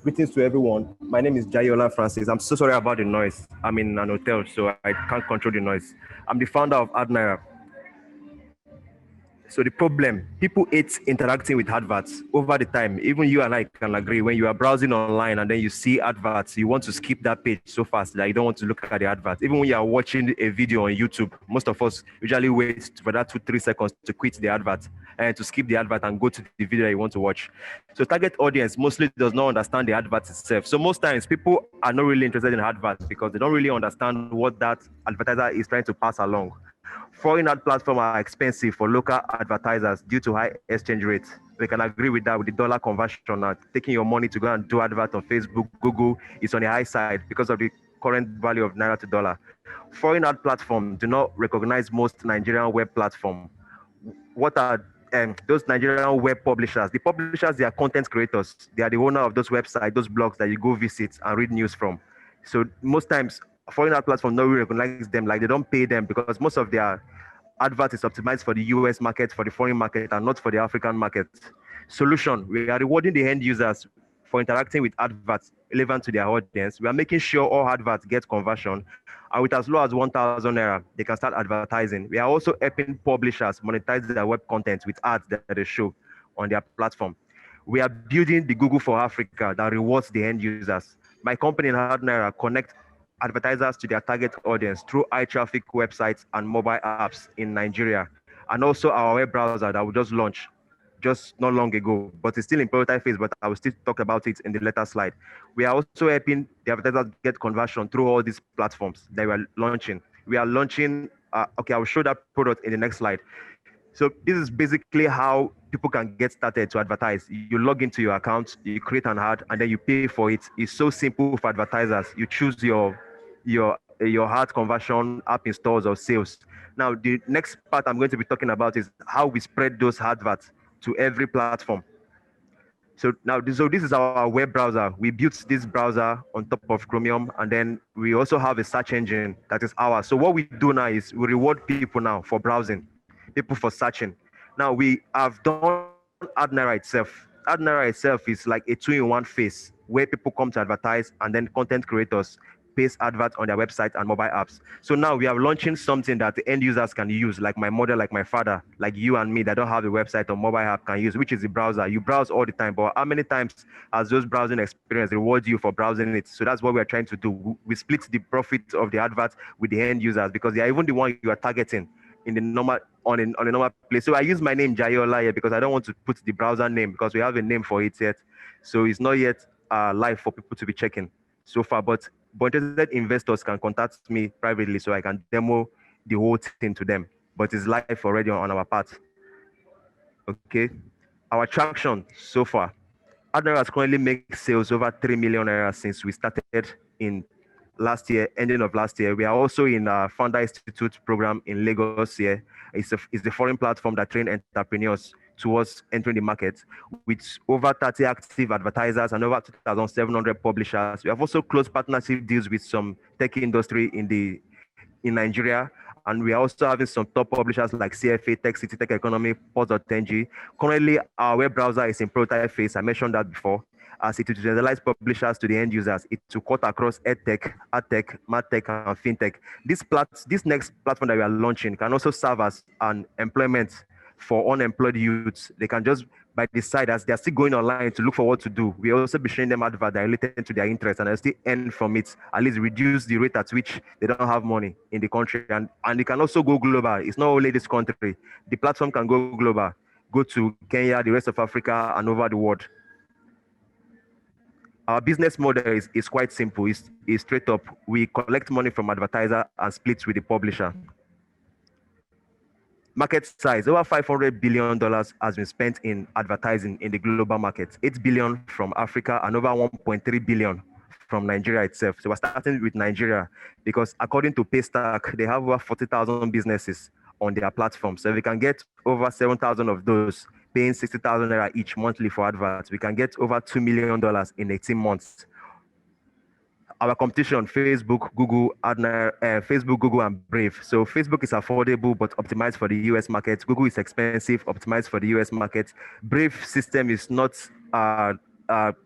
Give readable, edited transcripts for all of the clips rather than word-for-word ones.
Greetings to everyone. My name is Jayola Francis. I'm so sorry about the noise. I'm in an hotel, so I can't control the noise. I'm the founder of Admira. So the problem, people hate interacting with adverts over the time. Even you and I can agree. When you are browsing online and then you see adverts, you want to skip that page so fast that you don't want to look at the advert. Even when you are watching a video on YouTube, most of us usually wait for that 2-3 seconds to quit the advert and to skip the advert and go to the video that you want to watch. So target audience mostly does not understand the advert itself. So most times people are not really interested in adverts because they don't really understand what that advertiser is trying to pass along. Foreign ad platforms are expensive for local advertisers due to high exchange rates. We can agree with that with the dollar conversion. Taking your money to go and do advert on Facebook, Google is on the high side because of the current value of naira to dollar. Foreign ad platforms do not recognize most Nigerian web platforms. What are those Nigerian web publishers? The publishers, they are content creators. They are the owner of those websites, those blogs that you go visit and read news from. So most times, foreign ad platforms don't really recognize them, like they don't pay them because most of their advert is optimized for the US market, for the foreign market, and not for the African market. Solution: we are rewarding the end users for interacting with adverts relevant to their audience. We are making sure all adverts get conversion, and with as low as 1,000 naira, they can start advertising. We are also helping publishers monetize their web content with ads that they show on their platform. We are building the Google for Africa that rewards the end users. My company in Hardnaira connect advertisers to their target audience through high traffic websites and mobile apps in Nigeria, and also our web browser that we just launched just not long ago, but it's still in prototype phase, but I will still talk about it in the later slide. We are also helping the advertisers get conversion through all these platforms that we are launching. We are launching, okay, I will show that product in the next slide. So this is basically how people can get started to advertise. You log into your account, you create an ad, and then you pay for it. It's so simple for advertisers. You choose your ad conversion, app installs, or sales. Now, the next part I'm going to be talking about is how we spread those adverts to every platform. So this is our web browser. We built this browser on top of Chromium, and then we also have a search engine that is ours. So what we do now is we reward people now for browsing, people for searching. Now we have done Adnera itself. Adnera itself is like a two-in-one face where people come to advertise, and then content creators paste adverts on their website and mobile apps. So now we are launching something that the end users can use, like my mother, like my father, like you and me that don't have a website or mobile app can use, which is the browser. You browse all the time, but how many times has those browsing experience reward you for browsing it? So that's what we're trying to do. We split the profit of the adverts with the end users because they are even the one you are targeting in the normal on a normal place. So I use my name Jayola here because I don't want to put the browser name because we have a name for it yet. So it's not yet live for people to be checking so far. But interested investors can contact me privately so I can demo the whole thing to them. But it's live already on our part. Okay. Our traction so far. Admiral has currently made sales over 3 million naira since we started in last year, ending of last year. We are also in a Founder Institute program in Lagos here. It's the foreign platform that train entrepreneurs towards entering the market with over 30 active advertisers and over 2,700 publishers. We have also closed partnership deals with some tech industry in Nigeria, and we are also having some top publishers like CFA, Tech City, Tech Economy, Pulse.ng. Currently, our web browser is in prototype phase. I mentioned that before. As it will generalize publishers to the end users, it will cut across edtech, adtech, madtech, and fintech. This next platform that we are launching can also serve as an employment for unemployed youths. They can just by the side as they are still going online to look for what to do. We also be showing them advert that related to their interest and they still earn from it. At least reduce the rate at which they don't have money in the country, and they can also go global. It's not only this country. The platform can go global, go to Kenya, the rest of Africa, and over the world. Our business model is quite simple. It's straight up. We collect money from advertiser and split with the publisher. Market size, over $500 billion has been spent in advertising in the global market. 8 billion from Africa and over 1.3 billion from Nigeria itself. So we're starting with Nigeria because according to Paystack, they have over 40,000 businesses on their platform. So if we can get over 7,000 of those paying 60,000 naira each monthly for adverts, we can get over $2 million in 18 months. Our competition, Facebook, Google, Facebook, Google, and Brave. So Facebook is affordable but optimized for the US market. Google is expensive, optimized for the US market. Brave system is not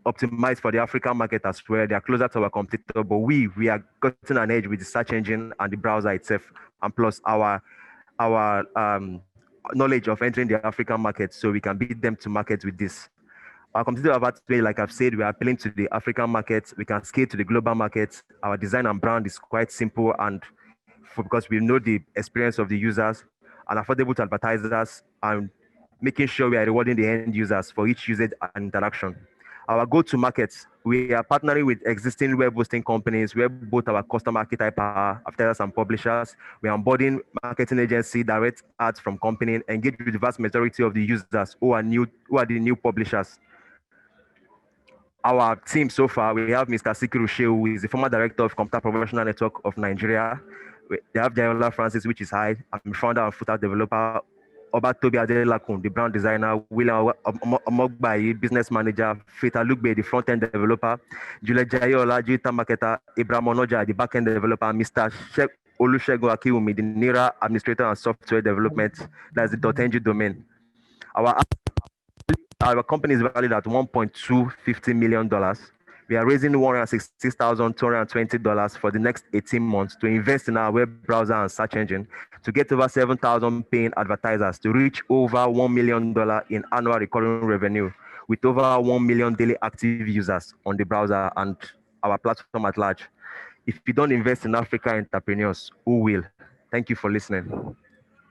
optimized for the African market as well. They are closer to our competitor, but we are getting an edge with the search engine and the browser itself, and plus our knowledge of entering the African market, so we can beat them to market with this. Our competitive advantage, like I've said, we are appealing to the African market. We can scale to the global market. Our design and brand is quite simple, and because we know the experience of the users and affordable to advertisers, and making sure we are rewarding the end users for each usage and interaction. Our go-to markets, we are partnering with existing web hosting companies where both our customer archetype are advertisers and publishers. We are onboarding marketing agency, direct ads from company, engage with the vast majority of the users who are the new publishers. Our team so far, we have Mr. Sikiru Shehu, who is the former director of Computer Professional Network of Nigeria. They have Jayola Francis, which is high. I'm the founder and footer developer. Obatobi Adelakun, the brand designer. William Omogbai, business manager. Feta Lugbe, the front-end developer. Juliet Jayola, digital marketer. Ibrahim Onoja, the back-end developer. Mr. Olusegun Akiwumi, the NIRA administrator and software development. That's the .ng domain. Our company is valued at $1.250 million. We are raising $166,220 for the next 18 months to invest in our web browser and search engine to get over 7,000 paying advertisers to reach over $1 million in annual recurring revenue with over 1 million daily active users on the browser and our platform at large. If you don't invest in African entrepreneurs, who will? Thank you for listening.